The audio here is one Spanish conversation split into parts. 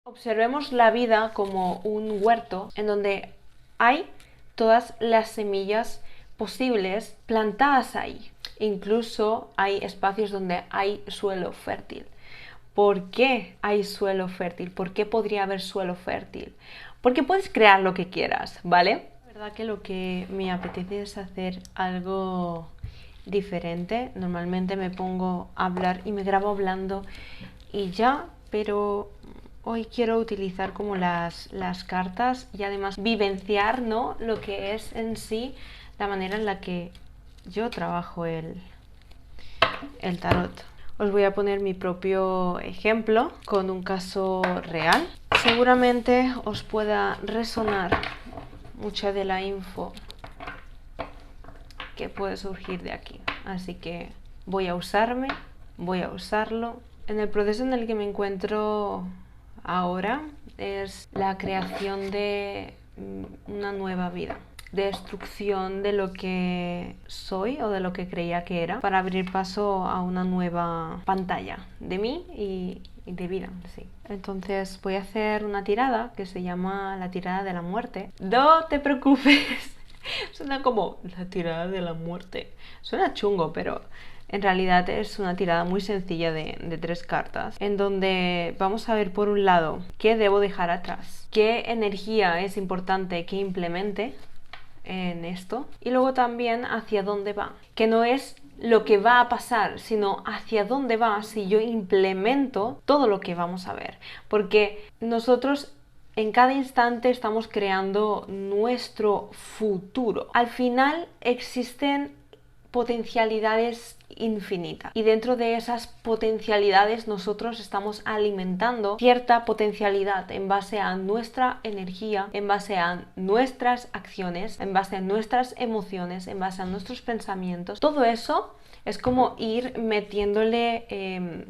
Observemos la vida como un huerto en donde hay todas las semillas posibles plantadas ahí. Incluso hay espacios donde hay suelo fértil. ¿Por qué hay suelo fértil? ¿Por qué podría haber suelo fértil? Porque puedes crear lo que quieras, ¿vale? La verdad que lo que me apetece es hacer algo diferente. Normalmente me pongo a hablar y me grabo hablando y ya, pero hoy quiero utilizar como las cartas y además vivenciar, ¿no?, lo que es en sí la manera en la que yo trabajo el tarot. Os voy a poner mi propio ejemplo con un caso real. Seguramente os pueda resonar mucha de la info que puede surgir de aquí. Así que voy a usarlo. En el proceso en el que me encuentro ahora es la creación de una nueva vida, destrucción de lo que soy o de lo que creía que era, para abrir paso a una nueva pantalla de mí y de vida, sí. Entonces voy a hacer una tirada que se llama la tirada de la muerte. No te preocupes, suena como la tirada de la muerte, suena chungo, pero en realidad es una tirada muy sencilla de 3 cartas, en donde vamos a ver por un lado qué debo dejar atrás, qué energía es importante que implemente en esto, y luego también hacia dónde va, que no es lo que va a pasar, sino hacia dónde va si yo implemento todo lo que vamos a ver, porque nosotros en cada instante estamos creando nuestro futuro. Al final existen potencialidades infinitas y dentro de esas potencialidades nosotros estamos alimentando cierta potencialidad en base a nuestra energía, en base a nuestras acciones, en base a nuestras emociones, en base a nuestros pensamientos. Todo eso es como ir metiéndole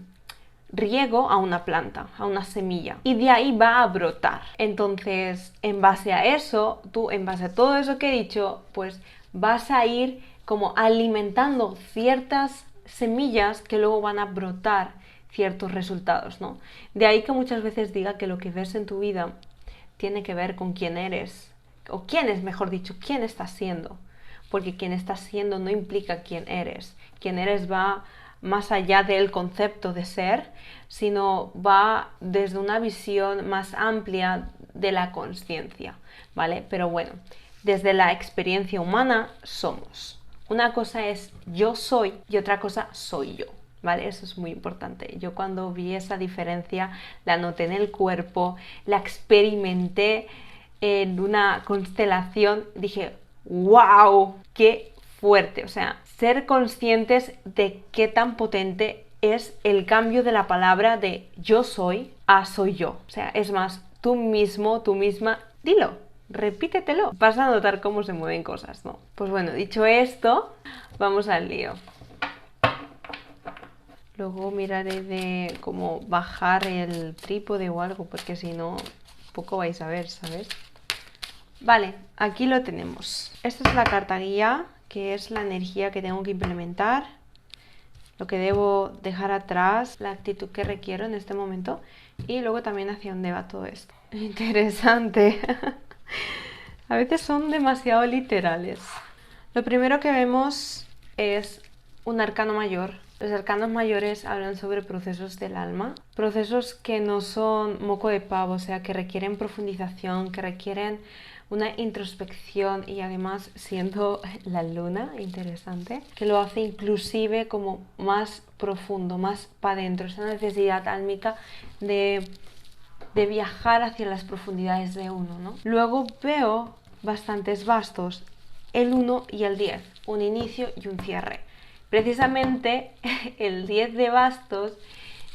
riego a una planta, a una semilla, y de ahí va a brotar. Entonces, en base a eso, tú, en base a todo eso que he dicho, pues vas a ir como alimentando ciertas semillas que luego van a brotar ciertos resultados, ¿no? De ahí que muchas veces diga que lo que ves en tu vida tiene que ver con quién eres, o quién es, mejor dicho, quién estás siendo, porque quién estás siendo no implica quién eres. Quién eres va más allá del concepto de ser, sino va desde una visión más amplia de la consciencia, ¿vale? Pero bueno, desde la experiencia humana somos. Una cosa es yo soy y otra cosa soy yo, ¿vale? Eso es muy importante. Yo cuando vi esa diferencia la noté en el cuerpo, la experimenté en una constelación, dije, ¡wow! ¡Qué fuerte! O sea, ser conscientes de qué tan potente es el cambio de la palabra de yo soy a soy yo. O sea, es más, tú mismo, tú misma, dilo, repítetelo. Vas a notar cómo se mueven cosas, ¿no? Pues bueno, dicho esto, vamos al lío. Luego miraré de cómo bajar el trípode o algo, porque si no, poco vais a ver, ¿sabes? Vale, aquí lo tenemos. Esta es la carta guía, que es la energía que tengo que implementar, lo que debo dejar atrás, la actitud que requiero en este momento, y luego también hacia dónde va todo esto. Interesante. A veces son demasiado literales. Lo primero que vemos es un arcano mayor. Los arcanos mayores hablan sobre procesos del alma, procesos que no son moco de pavo, o sea, que requieren profundización, que requieren una introspección, y además siendo la luna, interesante, que lo hace inclusive como más profundo, más para adentro, esa necesidad álmica de viajar hacia las profundidades de uno, ¿no? Luego veo bastantes bastos, el 1 y el 10, un inicio y un cierre. Precisamente el 10 de bastos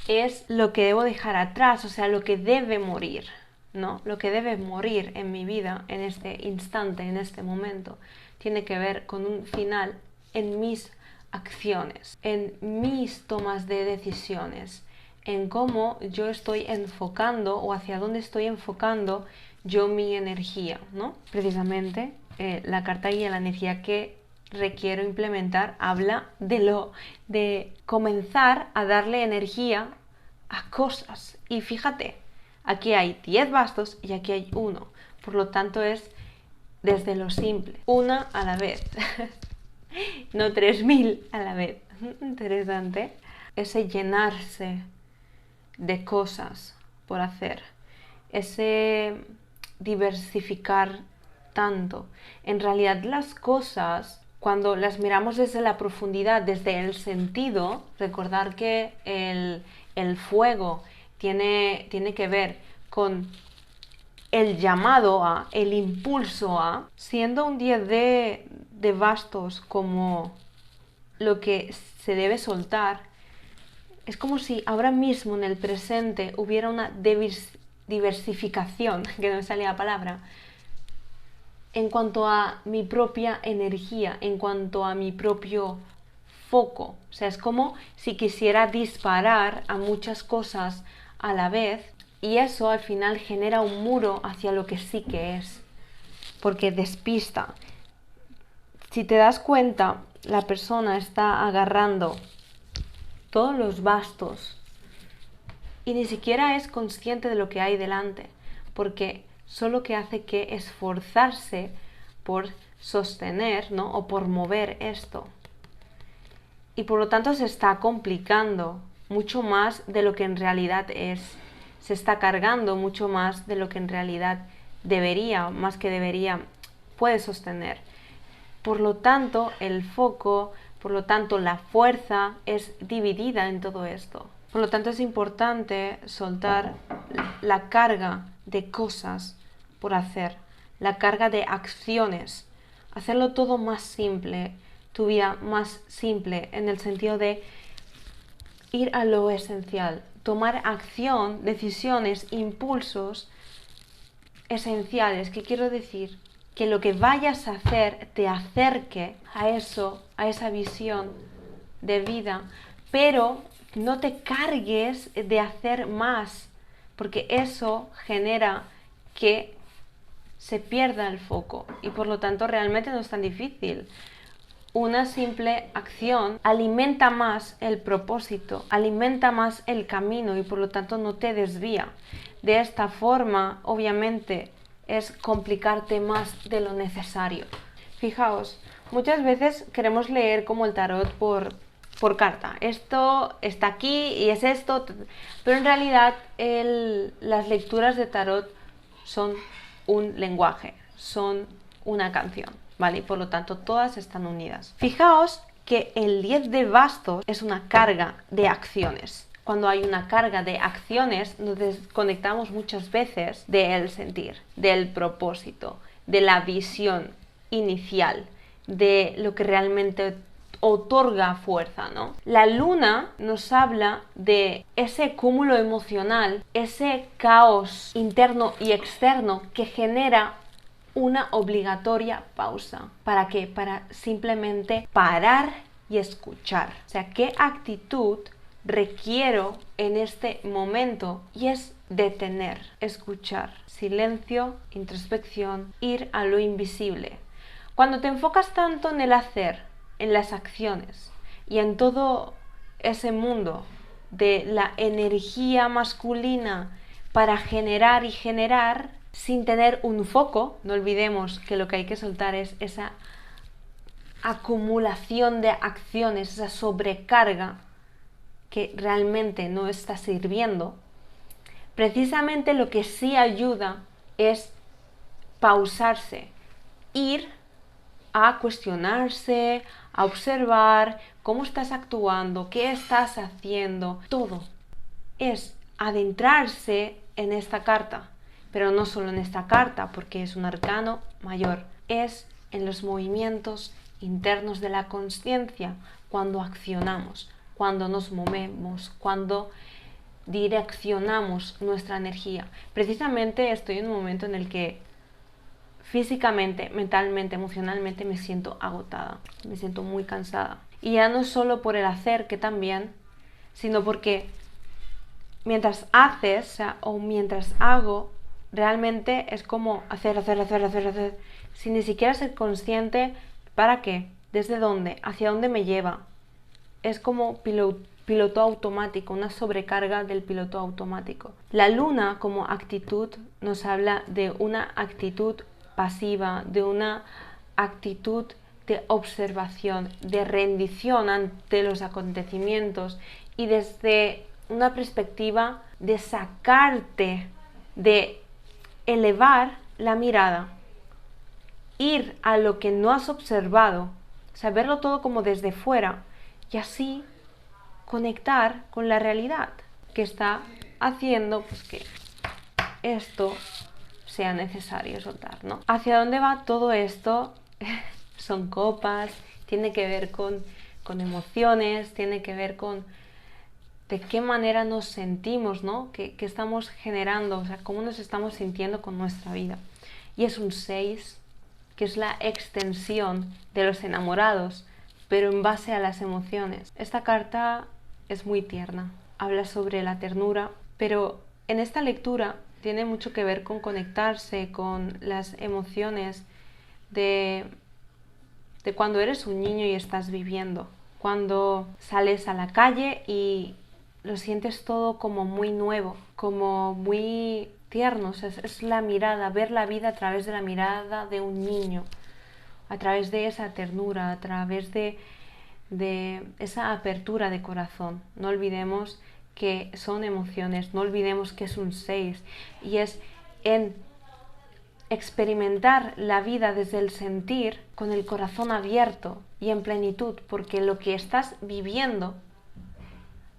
es lo que debo dejar atrás, o sea, lo que debe morir, ¿no? Lo que debe morir en mi vida, en este instante, en este momento, tiene que ver con un final en mis acciones, en mis tomas de decisiones, en cómo yo estoy enfocando o hacia dónde estoy enfocando yo mi energía, ¿no? Precisamente la carta guía, la energía que requiero implementar, habla de comenzar a darle energía a cosas. Y fíjate, Aquí hay 10 bastos y aquí hay uno. Por lo tanto es desde lo simple, una a la vez, no 3000 a la vez. Interesante. Ese llenarse de cosas por hacer, ese diversificar tanto. En realidad las cosas, cuando las miramos desde la profundidad, desde el sentido, recordar que el fuego tiene que ver con el llamado a, el impulso a, siendo un 10 de bastos como lo que se debe soltar, es como si ahora mismo en el presente hubiera una diversificación, que no me salía la palabra, en cuanto a mi propia energía, en cuanto a mi propio foco. O sea, es como si quisiera disparar a muchas cosas a la vez y eso al final genera un muro hacia lo que sí que es, porque despista. Si te das cuenta, la persona está agarrando todos los bastos y ni siquiera es consciente de lo que hay delante, porque solo que hace que esforzarse por sostener, ¿no? O por mover esto. Y por lo tanto se está complicando mucho más de lo que en realidad es. Se está cargando mucho más de lo que en realidad debería, más que debería, puede sostener. Por lo tanto, el foco, por lo tanto, la fuerza es dividida en todo esto. Por lo tanto, es importante soltar la carga de cosas por hacer, la carga de acciones, hacerlo todo más simple, tu vida más simple, en el sentido de ir a lo esencial, tomar acción, decisiones, impulsos esenciales. ¿Qué quiero decir? Que lo que vayas a hacer te acerque a eso, a esa visión de vida, pero no te cargues de hacer más, porque eso genera que se pierda el foco y por lo tanto realmente no es tan difícil. Una simple acción alimenta más el propósito, alimenta más el camino y por lo tanto no te desvía. De esta forma, obviamente, es complicarte más de lo necesario. Fijaos, muchas veces queremos leer como el tarot por carta. Esto está aquí y es esto, pero en realidad las lecturas de tarot son un lenguaje, son una canción, ¿vale? Y por lo tanto todas están unidas. Fijaos que el 10 de bastos es una carga de acciones. Cuando hay una carga de acciones nos desconectamos muchas veces del sentir, del propósito, de la visión inicial, de lo que realmente otorga fuerza, ¿no? La luna nos habla de ese cúmulo emocional, ese caos interno y externo que genera una obligatoria pausa. ¿Para qué? Para simplemente parar y escuchar. O sea, ¿qué actitud requiero en este momento? Y es detener, escuchar, silencio, introspección, ir a lo invisible. Cuando te enfocas tanto en el hacer, en las acciones y en todo ese mundo de la energía masculina para generar y generar sin tener un foco, no olvidemos que lo que hay que soltar es esa acumulación de acciones, esa sobrecarga que realmente no está sirviendo. Precisamente lo que sí ayuda es pausarse, ir a cuestionarse, a observar cómo estás actuando, qué estás haciendo, todo. Es adentrarse en esta carta, pero no solo en esta carta, porque es un arcano mayor, es en los movimientos internos de la consciencia, cuando accionamos, cuando nos movemos, cuando direccionamos nuestra energía. Precisamente estoy en un momento en el que físicamente, mentalmente, emocionalmente me siento agotada, me siento muy cansada. Y ya no solo por el hacer, que también, sino porque mientras haces, o sea, o mientras hago, realmente es como hacer, sin ni siquiera ser consciente. ¿Para qué? ¿Desde dónde? ¿Hacia dónde me lleva? Es como piloto automático, una sobrecarga del piloto automático. La luna como actitud nos habla de una actitud pasiva, de una actitud de observación, de rendición ante los acontecimientos y desde una perspectiva de sacarte, de elevar la mirada, ir a lo que no has observado, saberlo todo como desde fuera y así conectar con la realidad que está haciendo pues, que esto sea necesario soltar, ¿no? ¿Hacia dónde va todo esto? Son copas, tiene que ver con emociones, tiene que ver con de qué manera nos sentimos, ¿no? ¿Qué estamos generando? O sea, cómo nos estamos sintiendo con nuestra vida. Y es un 6, que es la extensión de los enamorados, pero en base a las emociones. Esta carta es muy tierna, habla sobre la ternura, pero en esta lectura tiene mucho que ver con conectarse con las emociones de cuando eres un niño y estás viviendo, cuando sales a la calle y lo sientes todo como muy nuevo, como muy tierno. O sea, es la mirada, ver la vida a través de la mirada de un niño, a través de esa ternura, a través de esa apertura de corazón. No olvidemos que son emociones, no olvidemos que es un 6 y es en experimentar la vida desde el sentir con el corazón abierto y en plenitud, porque lo que estás viviendo,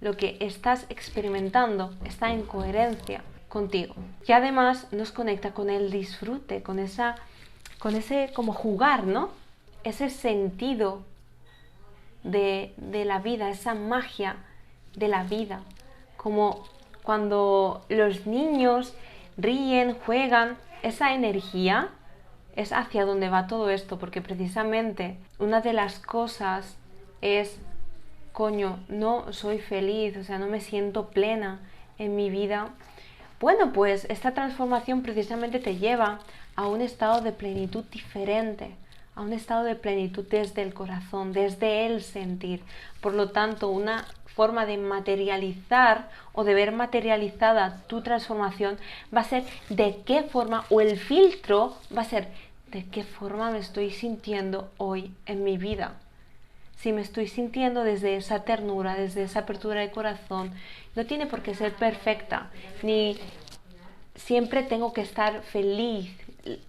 lo que estás experimentando está en coherencia contigo. Y además nos conecta con el disfrute, con ese como jugar, ¿no? Ese sentido de la vida, esa magia de la vida, como cuando los niños ríen, juegan, esa energía es hacia donde va todo esto, porque precisamente una de las cosas es, coño, no soy feliz, o sea, no me siento plena en mi vida. Bueno, pues esta transformación precisamente te lleva a un estado de plenitud diferente, a un estado de plenitud desde el corazón, desde el sentir. Por lo tanto, una forma de materializar o de ver materializada tu transformación va a ser de qué forma, o el filtro va a ser de qué forma me estoy sintiendo hoy en mi vida. Si me estoy sintiendo desde esa ternura, desde esa apertura de corazón, no tiene por qué ser perfecta, ni siempre tengo que estar feliz.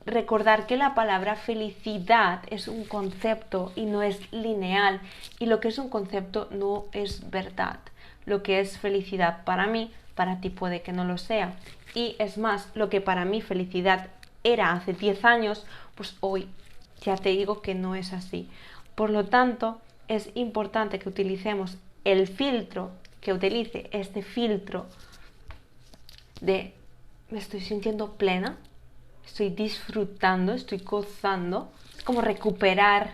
Recordar que la palabra felicidad es un concepto y no es lineal, y lo que es un concepto no es verdad. Lo que es felicidad para mí, para ti puede que no lo sea. Y es más, lo que para mí felicidad era hace 10 años, pues hoy ya te digo que no es así. Por lo tanto, es importante que utilicemos el filtro, que utilice este filtro de me estoy sintiendo plena, estoy disfrutando, estoy gozando. Es como recuperar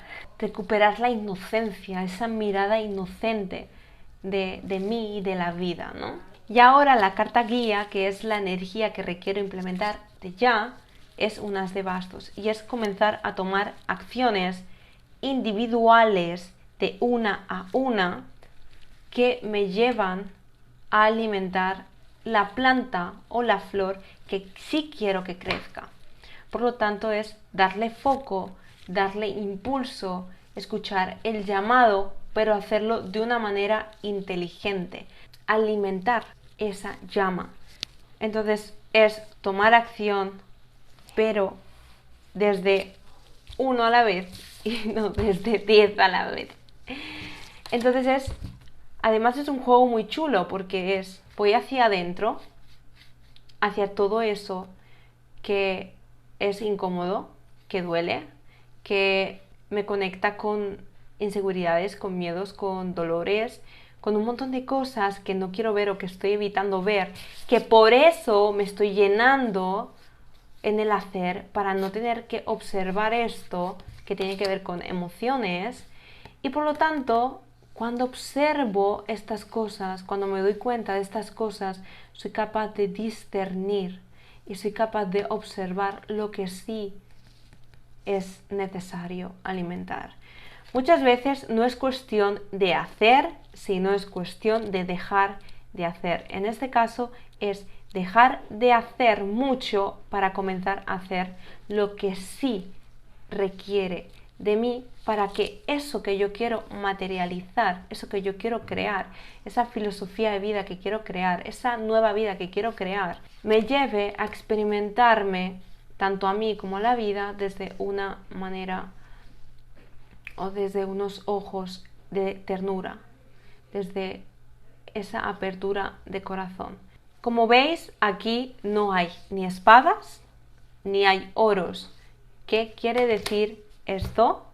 la inocencia, esa mirada inocente de mí y de la vida, ¿no? Y ahora la carta guía, que es la energía que requiero implementar de ya, es un as de bastos y es comenzar a tomar acciones individuales de una a una que me llevan a alimentar la planta o la flor que sí quiero que crezca. Por lo tanto, es darle foco, darle impulso, escuchar el llamado, pero hacerlo de una manera inteligente, alimentar esa llama. Entonces, es tomar acción, pero desde 1 a la vez y no desde 10 a la vez. Entonces además es un juego muy chulo porque voy hacia adentro, hacia todo eso que es incómodo, que duele, que me conecta con inseguridades, con miedos, con dolores, con un montón de cosas que no quiero ver o que estoy evitando ver, que por eso me estoy llenando en el hacer para no tener que observar esto que tiene que ver con emociones. Y por lo tanto, cuando observo estas cosas, cuando me doy cuenta de estas cosas, soy capaz de discernir y soy capaz de observar lo que sí es necesario alimentar. Muchas veces no es cuestión de hacer, sino es cuestión de dejar de hacer. En este caso es dejar de hacer mucho para comenzar a hacer lo que sí requiere de mí para que eso que yo quiero materializar, eso que yo quiero crear, esa filosofía de vida que quiero crear, esa nueva vida que quiero crear, me lleve a experimentarme tanto a mí como a la vida desde una manera o desde unos ojos de ternura, desde esa apertura de corazón. Como veis, aquí no hay ni espadas ni hay oros. ¿Qué quiere decir esto?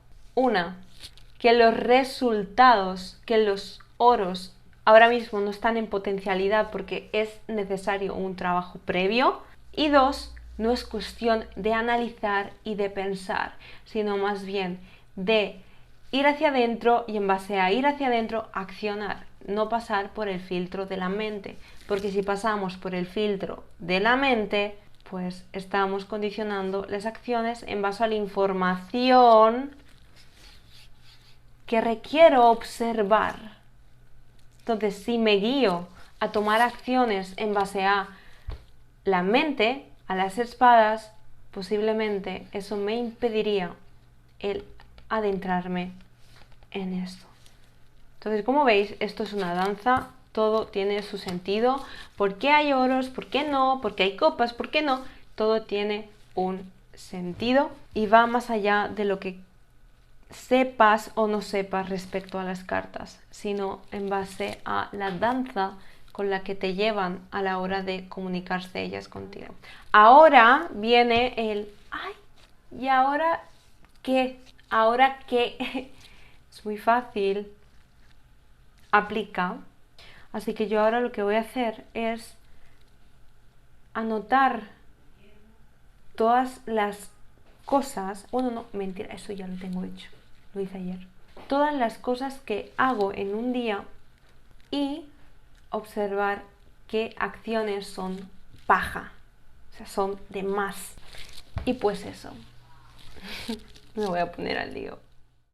Que los resultados, que los oros ahora mismo no están en potencialidad porque es necesario un trabajo previo. Y 2, no es cuestión de analizar y de pensar, sino más bien de ir hacia adentro y en base a ir hacia adentro accionar, no pasar por el filtro de la mente, porque si pasamos por el filtro de la mente, pues estamos condicionando las acciones en base a la información que requiero observar. Entonces, si me guío a tomar acciones en base a la mente, a las espadas, posiblemente eso me impediría el adentrarme en esto. Entonces, como veis, esto es una danza, todo tiene su sentido. ¿Por qué hay oros? ¿Por qué no? ¿Por qué hay copas? ¿Por qué no? Todo tiene un sentido y va más allá de lo que sepas o no sepas respecto a las cartas, sino en base a la danza con la que te llevan a la hora de comunicarse ellas contigo. Ahora viene el ¡ay! ¿Y ahora qué? ¿Ahora qué? Es muy fácil. Aplica. Así que yo ahora lo que voy a hacer es anotar todas las cosas. Bueno, no, mentira, eso ya lo tengo hecho. Lo hice ayer. Todas las cosas que hago en un día y observar qué acciones son paja. O sea, son de más. Y pues eso. Me voy a poner al lío.